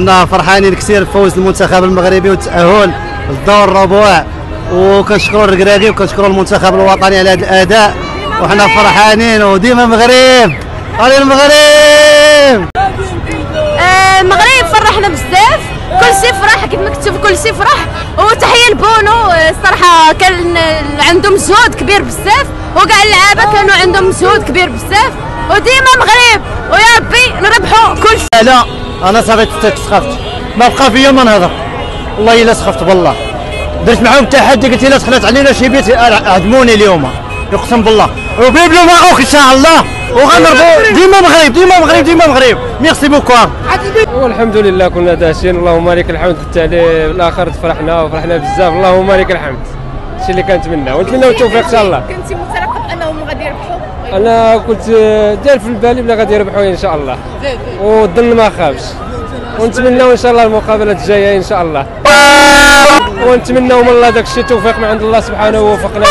وحنا فرحانين كثير بفوز المنتخب المغربي والتأهل للدور الربوع، وكنشكروا الركراكي وكنشكروا المنتخب الوطني على هذا الاداء، وحنا فرحانين وديما المغرب. على المغرب. المغرب فرحنا بزاف، كلشي فرح كيف ما كتشوف، كلشي فرح. وتحيه لبونو، الصراحه كان عندهم مجهود كبير بزاف، وكاع اللعابه كانوا عندهم مجهود كبير بزاف، وديما المغرب، ويا ربي نربحوا كلشي. لا انا صافي تسخفت، ما بقى فيا ما نهضر، والله الا سخفت بالله. درت معاهم تحدي، قلت الا دخلت علينا شي بيت عدموني اليوم، يقسم بالله. وبيبلو معوك ان شاء الله، وغنربحوا. ديما مغرب ديما مغرب ديما مغرب. ميرسي بوكو. والحمد لله كنا داشين، اللهم لك الحمد. حتى الاخر تفرحنا وفرحنا بزاف، اللهم لك الحمد. الشيء اللي كنتمنى، ونتمناو التوفيق ان شاء الله. كنتي مترقب انهم غادي يربحوا؟ انا كنت داير في بالي بلي غادي يربحوا ان شاء الله، والظن ما خابش. ونتمناو ان شاء الله المقابلات الجايه ان شاء الله، ونتمناو من الله داك الشيء التوفيق من عند الله سبحانه ووفقنا.